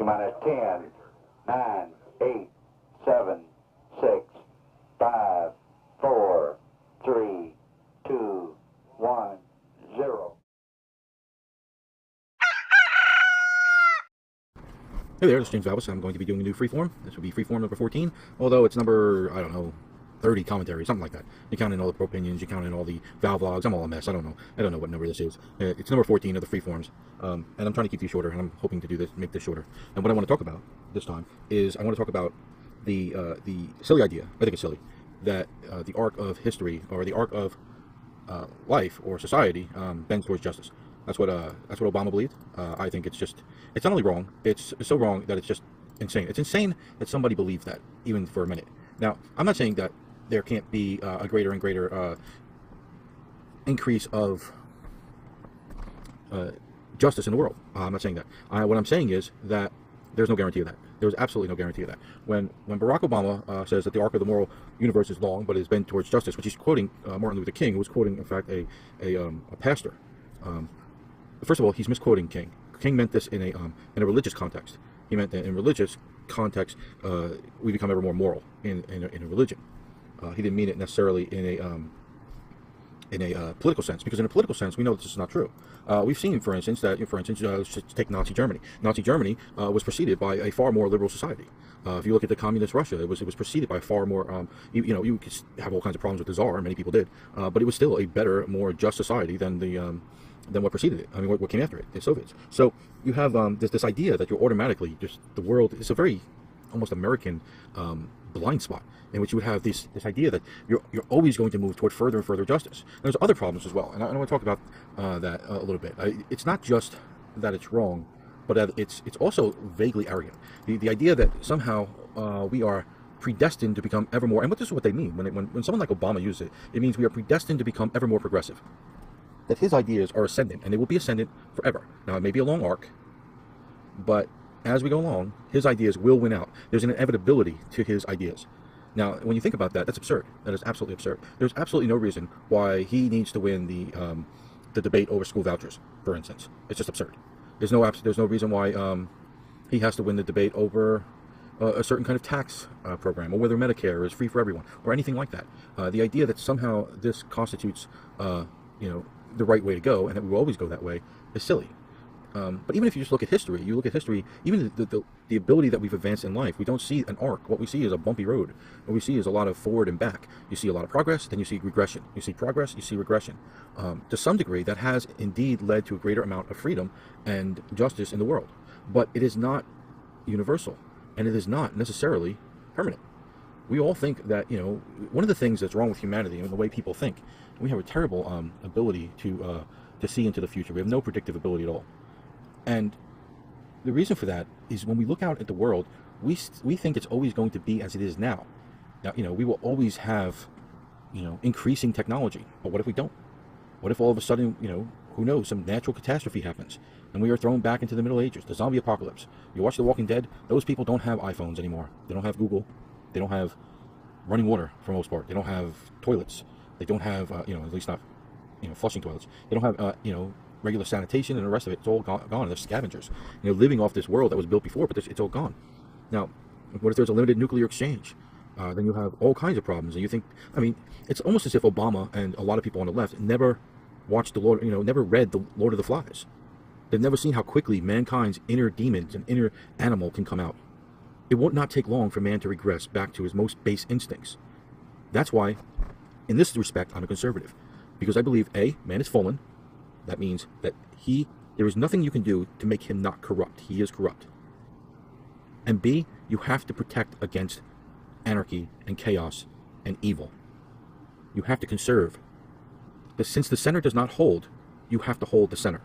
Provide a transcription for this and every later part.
Minus 10, 9, 8, 7, 6, 5, 4, 3, 2, 1, 0. Hey there, this is James Valvis. I'm going to be doing a new freeform. This will be freeform number 14, although it's number, I don't know, 30 commentary, something like that. You count in all the pro opinions, you count in all the Valve logs. I'm all a mess. I don't know what number this is. It's number 14 of the freeforms, and I'm trying to keep these shorter, and I'm hoping to do this, make this shorter. And what I want to talk about this time is I want to talk about the silly idea. I think it's silly that the arc of history or the arc of life or society bends towards justice. That's what Obama believed. I think it's not only wrong, it's so wrong that it's just insane. It's insane that somebody believes that, even for a minute. Now, I'm not saying that there can't be a greater and greater increase of justice in the world. I'm not saying that. What I'm saying is that there's no guarantee of that. There's absolutely no guarantee of that. When Barack Obama says that the arc of the moral universe is long, but is bent towards justice, which he's quoting Martin Luther King, who was quoting, in fact, a pastor. First of all, he's misquoting King. King meant this in a religious context. He meant that in religious context, we become ever more moral in a religion. He didn't mean it necessarily in a political sense, because in a political sense, we know this is not true. We've seen, for instance, that let's take Nazi Germany. Nazi Germany was preceded by a far more liberal society. If you look at the communist Russia, it was preceded by far more. You could have all kinds of problems with the Tsar, and many people did, but it was still a better, more just society than what preceded it. I mean, what came after it, the Soviets. So you have this idea that you're automatically just the world is a very almost American blind spot, in which you would have this idea that you're always going to move toward further and further justice. And there's other problems as well, and I want to talk about that a little bit. It's not just that it's wrong, but that it's also vaguely arrogant. The idea that somehow we are predestined to become ever more, and this is what they mean when someone like Obama uses it. It means we are predestined to become ever more progressive. That his ideas are ascendant, and they will be ascendant forever. Now, it may be a long arc, but as we go along, his ideas will win out. There's an inevitability to his ideas. Now, when you think about that, that's absurd. That is absolutely absurd. There's absolutely no reason why he needs to win the debate over school vouchers, for instance. It's just absurd. There's no reason why he has to win the debate over a certain kind of tax program, or whether Medicare is free for everyone, or anything like that. The idea that somehow this constitutes, the right way to go, and that we will always go that way, is silly. But even if you just look at history, even the ability that we've advanced in life, we don't see an arc. What we see is a bumpy road. What we see is a lot of forward and back. You see a lot of progress, then you see regression. You see progress, you see regression. To some degree, that has indeed led to a greater amount of freedom and justice in the world. But it is not universal, and it is not necessarily permanent. We all think that, one of the things that's wrong with humanity and the way people think, we have a terrible ability to see into the future. We have no predictive ability at all. And the reason for that is when we look out at the world, we think it's always going to be as it is now. Now, we will always have, increasing technology. But what if we don't? What if all of a sudden, who knows, some natural catastrophe happens and we are thrown back into the Middle Ages, the zombie apocalypse? You watch The Walking Dead, those people don't have iPhones anymore. They don't have Google. They don't have running water for the most part. They don't have toilets. They don't have, at least not, flushing toilets. They don't have, regular sanitation, and the rest of it, it's all gone. They're scavengers, living off this world that was built before, but it's all gone. Now, what if there's a limited nuclear exchange? Then you have all kinds of problems, and you think, it's almost as if Obama and a lot of people on the left never watched never read the Lord of the Flies. They've never seen how quickly mankind's inner demons and inner animal can come out. It would not take long for man to regress back to his most base instincts. That's why, in this respect, I'm a conservative, because I believe A, man is fallen. That means that there is nothing you can do to make him not corrupt. He is corrupt. And B, you have to protect against anarchy and chaos and evil. You have to conserve. But since the center does not hold, you have to hold the center.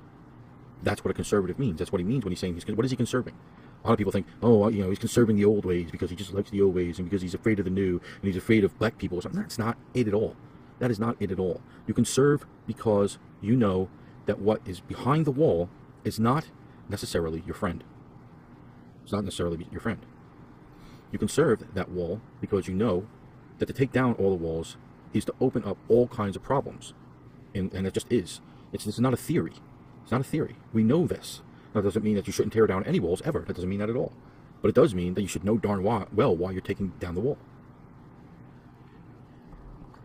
That's what a conservative means. That's what he means when he's saying what is he conserving? A lot of people think, he's conserving the old ways because he just likes the old ways and because he's afraid of the new and he's afraid of black people or something. That's not it at all. That is not it at all. You conserve because you know that what is behind the wall is not necessarily your friend. It's not necessarily your friend. You conserve that wall because you know that to take down all the walls is to open up all kinds of problems. And it just is. It's not a theory. It's not a theory. We know this. That doesn't mean that you shouldn't tear down any walls ever. That doesn't mean that at all. But it does mean that you should know darn well why you're taking down the wall.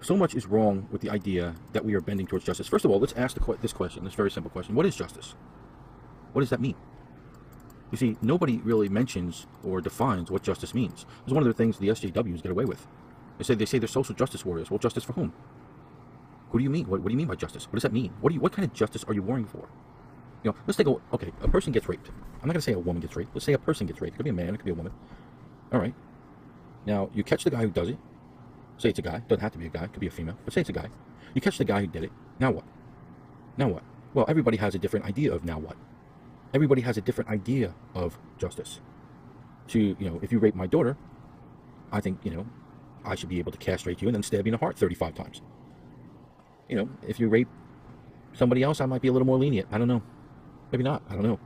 So much is wrong with the idea that we are bending towards justice. First of all, let's ask this question, this very simple question. What is justice? What does that mean? You see, nobody really mentions or defines what justice means. It's one of the things the SJWs get away with. They say they're social justice warriors. Well, justice for whom? Who do you mean? What do you mean by justice? What does that mean? What kind of justice are you warring for? You know, let's take a person gets raped. I'm not going to say a woman gets raped. Let's say a person gets raped. It could be a man, it could be a woman. All right. Now, you catch the guy who does it. Say it's a guy. Doesn't have to be a guy. It could be a female. But say it's a guy. You catch the guy who did it. Now what? Now what? Well, everybody has a different idea of now what. Everybody has a different idea of justice. So, you know, if you rape my daughter, I think, you know, I should be able to castrate you and then stab you in the heart 35 times. You know, if you rape somebody else, I might be a little more lenient. I don't know. Maybe not. I don't know.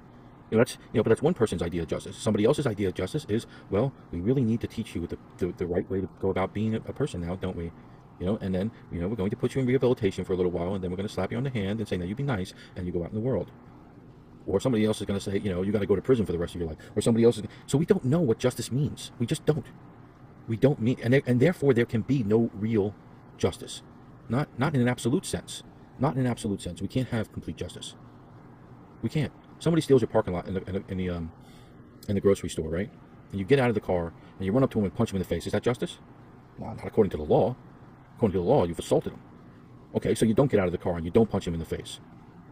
You know, but that's one person's idea of justice. Somebody else's idea of justice is, well, we really need to teach you the right way to go about being a person now, don't we? You know, and then, you know, we're going to put you in rehabilitation for a little while, and then we're going to slap you on the hand and say, now you be nice, and you go out in the world. Or somebody else is going to say, you know, you got to go to prison for the rest of your life. Or somebody else is. So we don't know what justice means. We just don't. We don't mean, and therefore there can be no real justice. Not in an absolute sense. Not in an absolute sense. We can't have complete justice. We can't. Somebody steals your parking lot in the grocery store, right? And you get out of the car and you run up to him and punch him in the face. Is that justice? No, not according to the law. According to the law, you've assaulted him. Okay, so you don't get out of the car and you don't punch him in the face.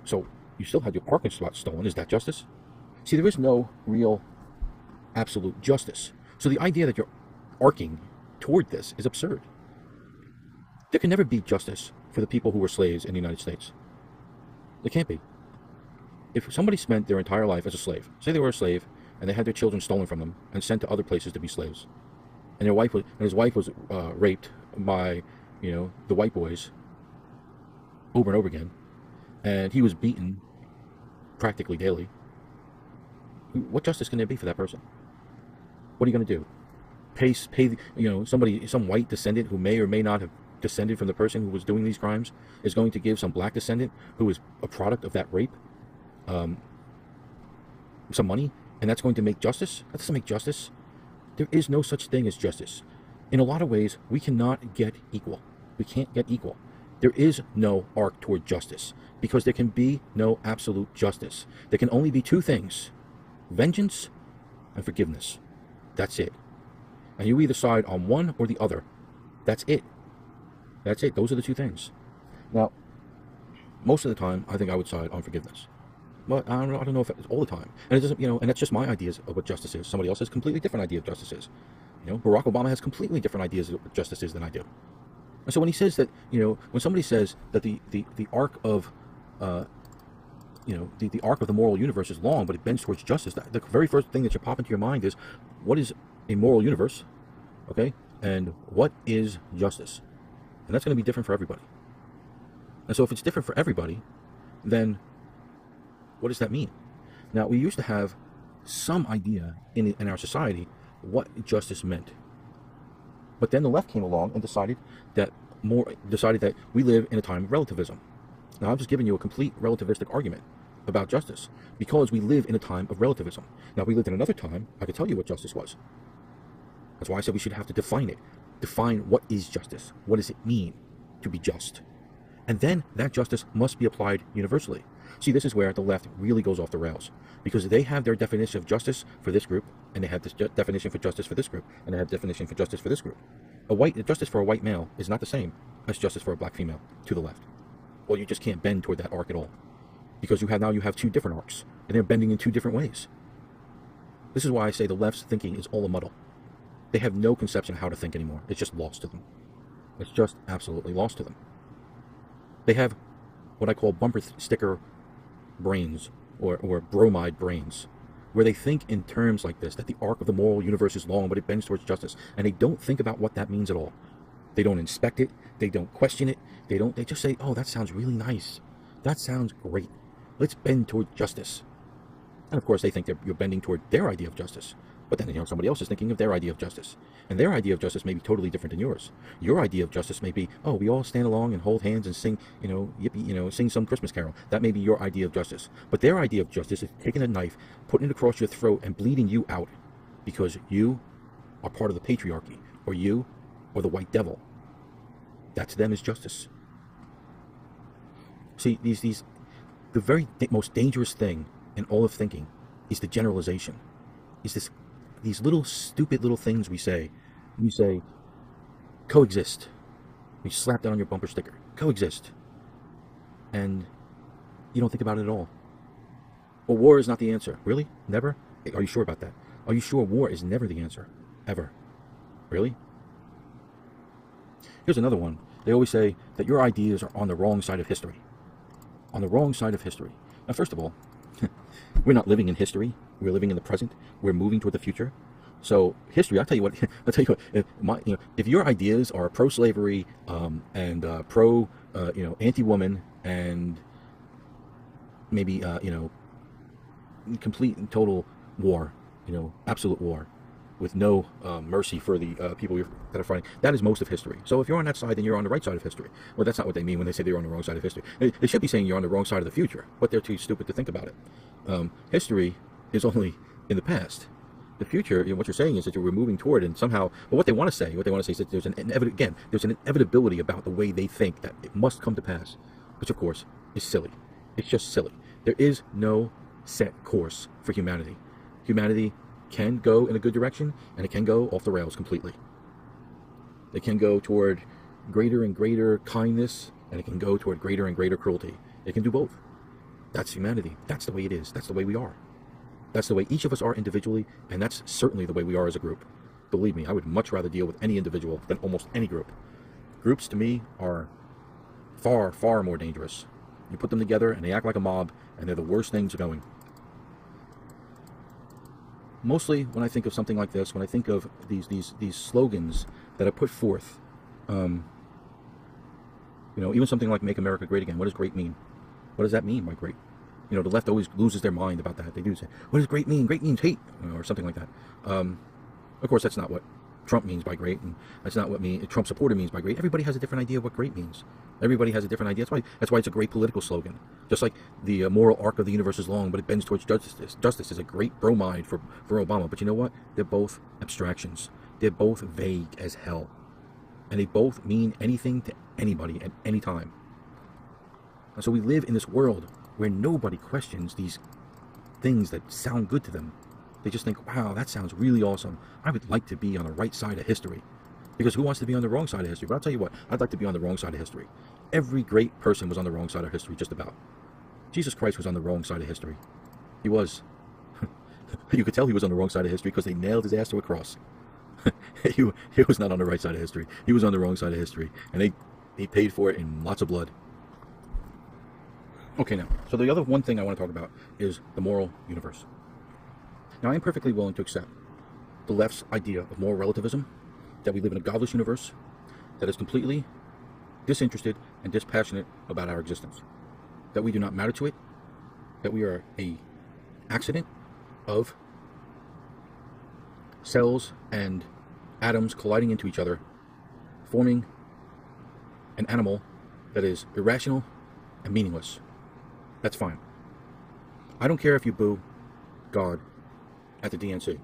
So you still had your parking spot stolen. Is that justice? See, there is no real absolute justice. So the idea that you're arcing toward this is absurd. There can never be justice for the people who were slaves in the United States. There can't be. If somebody spent their entire life as a slave, say they were a slave and they had their children stolen from them and sent to other places to be slaves, and his wife was raped by, you know, the white boys over and over again, and he was beaten practically daily, what justice can there be for that person? What are you going to do? Pay you know, some white descendant who may or may not have descended from the person who was doing these crimes is going to give some black descendant who is a product of that rape some money, and that's going to make justice? That doesn't make justice. There is no such thing as justice. In a lot of ways, we cannot get equal. We can't get equal. There is no arc toward justice, because there can be no absolute justice. There can only be two things: vengeance and forgiveness. That's it. And you either side on one or the other. That's it. That's it. Those are the two things. Now, most of the time, I think I would side on forgiveness. But I don't know if it's all the time. And it doesn't, you know, and that's just my ideas of what justice is. Somebody else has a completely different idea of justice is. You know, Barack Obama has completely different ideas of what justice is than I do. And so when he says that, you know, when somebody says that the arc of, you know, the arc of the moral universe is long, but it bends towards justice, the very first thing that should pop into your mind is, what is a moral universe? Okay? And what is justice? And that's going to be different for everybody. And so if it's different for everybody, then what does that mean? Now, we used to have some idea in our society what justice meant. But then the left came along and decided that we live in a time of relativism. Now, I'm just giving you a complete relativistic argument about justice because we live in a time of relativism. Now, if we lived in another time, I could tell you what justice was. That's why I said we should have to define it. Define what is justice. What does it mean to be just? And then that justice must be applied universally. See, this is where the left really goes off the rails, because they have their definition of justice for this group, and they have this definition for justice for this group, and they have definition for justice for this group. Justice for a white male is not the same as justice for a black female to the left. Well, you just can't bend toward that arc at all, because you have two different arcs, and they're bending in two different ways. This is why I say the left's thinking is all a muddle. They have no conception of how to think anymore. It's just lost to them. It's just absolutely lost to them. They have what I call bumper sticker brains, or bromide brains, where they think in terms like this, that the arc of the moral universe is long, but it bends towards justice, and they don't think about what that means at all. They don't inspect it, they don't question it, they just say, oh, that sounds really nice, that sounds great, let's bend toward justice. And of course they think you're bending toward their idea of justice, But then, somebody else is thinking of their idea of justice. And their idea of justice may be totally different than yours. Your idea of justice may be, oh, we all stand along and hold hands and sing, yippee, sing some Christmas carol. That may be your idea of justice. But their idea of justice is taking a knife, putting it across your throat, and bleeding you out because you are part of the patriarchy, or you, or the white devil. That to them is justice. See, the very most dangerous thing in all of thinking is the generalization. Is these little stupid little things we say. You say, coexist. You slap that on your bumper sticker. Coexist. And you don't think about it at all. Well, war is not the answer. Really? Never? Are you sure about that? Are you sure war is never the answer? Ever? Really? Here's another one. They always say that your ideas are on the wrong side of history. On the wrong side of history. Now, first of all, we're not living in history. We're living in the present. We're moving toward the future. So history, I'll tell you what. If your ideas are pro-slavery and anti-woman and maybe complete and total war, absolute war, with no mercy for the people that are fighting. That is most of history. So if you're on that side, then you're on the right side of history. Well, that's not what they mean when they say they're on the wrong side of history. They should be saying you're on the wrong side of the future, but they're too stupid to think about it. History is only in the past. The future, what you're saying is that we're moving toward, and somehow, well, what they want to say is that there's an inevitability about the way they think that it must come to pass, which of course is silly. It's just silly. There is no set course for humanity. Humanity can go in a good direction, and it can go off the rails completely. It can go toward greater and greater kindness, and it can go toward greater and greater cruelty. It can do both. That's humanity. That's the way it is. That's the way we are. That's the way each of us are individually, and that's certainly the way we are as a group. Believe me, I would much rather deal with any individual than almost any group. Groups, to me, are far, far more dangerous. You put them together, and they act like a mob, and they're the worst things going. Mostly, when I think of something like this, when I think of these slogans that are put forth, even something like "Make America Great Again." What does great mean? What does that mean by great? The left always loses their mind about that. They do say, "What does great mean? Great means hate," or something like that. Of course, that's not what Trump means by great, and that's not what a Trump supporter means by great. Everybody has a different idea of what great means. Everybody has a different idea. That's why it's a great political slogan. Just like the moral arc of the universe is long, but it bends towards justice. Justice is a great bromide for Obama. But you know what? They're both abstractions. They're both vague as hell. And they both mean anything to anybody at any time. And so we live in this world where nobody questions these things that sound good to them. They just think, wow, that sounds really awesome. I would like to be on the right side of history. Because who wants to be on the wrong side of history? But I'll tell you what, I'd like to be on the wrong side of history. Every great person was on the wrong side of history, just about. Jesus Christ was on the wrong side of history. He was. You could tell he was on the wrong side of history because they nailed his ass to a cross. He was not on the right side of history. He was on the wrong side of history. And he paid for it in lots of blood. Okay, now, so the other one thing I want to talk about is the moral universe. Now, I am perfectly willing to accept the left's idea of moral relativism, that we live in a godless universe that is completely disinterested and dispassionate about our existence, that we do not matter to it, that we are an accident of cells and atoms colliding into each other, forming an animal that is irrational and meaningless. That's fine. I don't care if you boo God at the DNC.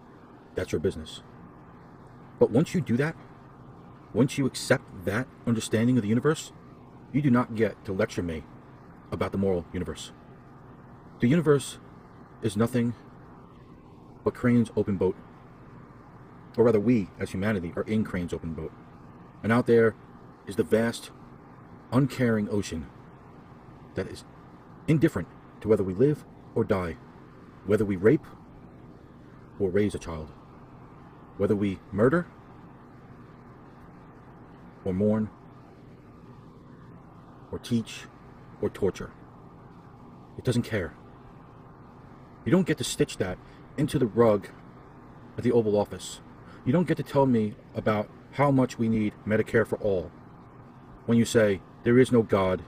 That's your business. But once you do that, once you accept that understanding of the universe, you do not get to lecture me about the moral universe. The universe is nothing but Crane's open boat. Or rather, we, as humanity, are in Crane's open boat. And out there is the vast, uncaring ocean that is indifferent to whether we live or die, whether we rape or raise a child, whether we murder or mourn or teach or torture. It doesn't care. You don't get to stitch that into the rug at the Oval Office. You don't get to tell me about how much we need Medicare for all when you say there is no God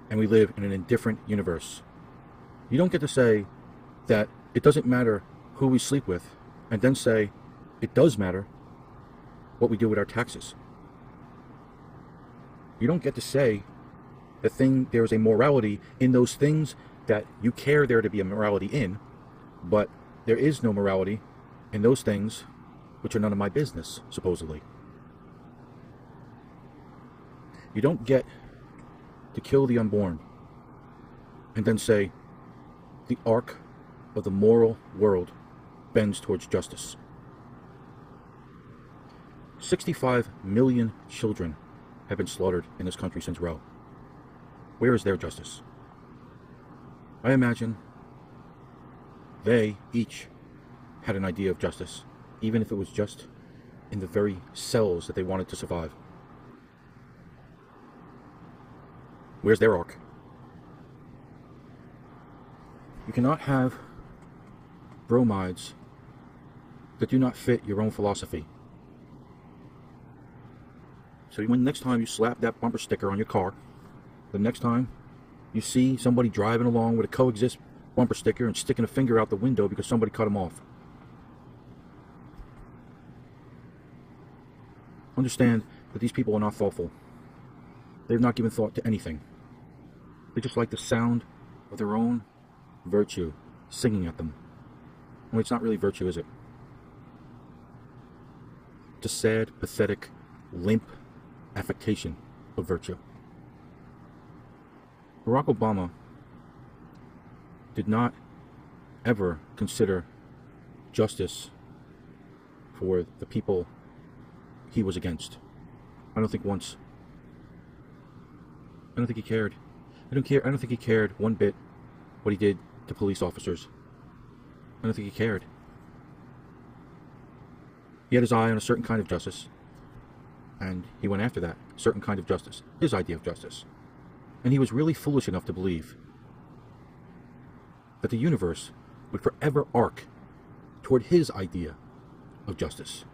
and we live in an indifferent universe. You don't get to say that it doesn't matter who we sleep with and then say it does matter what we do with our taxes. You don't get to say there's a morality in those things that you care there to be a morality in, but there is no morality in those things which are none of my business, supposedly. You don't get to kill the unborn and then say the arc of the moral world bends towards justice. 65 million children have been slaughtered in this country since Roe. Where is their justice? I imagine they each had an idea of justice, even if it was just in the very cells that they wanted to survive. Where's their arc? You cannot have bromides that do not fit your own philosophy. So when next time you slap that bumper sticker on your car, the next time you see somebody driving along with a coexist bumper sticker and sticking a finger out the window because somebody cut him off, understand that these people are not thoughtful. They've not given thought to anything. They just like the sound of their own virtue singing at them. Well, it's not really virtue, is it? It's a sad, pathetic, limp affectation of virtue. Barack Obama did not ever consider justice for the people he was against. I don't think once. I don't think he cared. I don't think he cared one bit what he did to police officers. I don't think he cared. He had his eye on a certain kind of justice, and he went after that certain kind of justice, his idea of justice. And he was really foolish enough to believe that the universe would forever arc toward his idea of justice,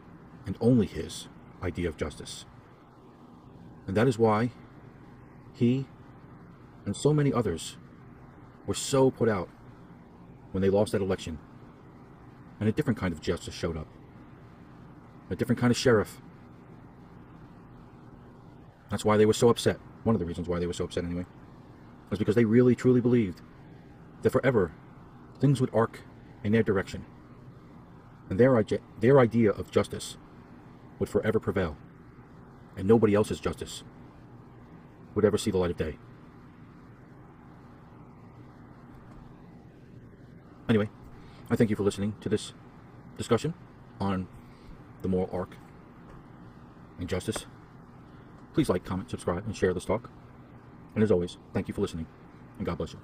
and only his idea of justice. And that is why he and so many others were so put out when they lost that election, and a different kind of justice showed up, a different kind of sheriff. That's why they were so upset. One of the reasons why they were so upset anyway was because they really truly believed that forever things would arc in their direction, and their idea of justice would forever prevail, and nobody else's justice would ever see the light of day. Anyway, I thank you for listening to this discussion on the moral arc and justice. Please like, comment, subscribe, and share this talk. And as always, thank you for listening, and God bless you.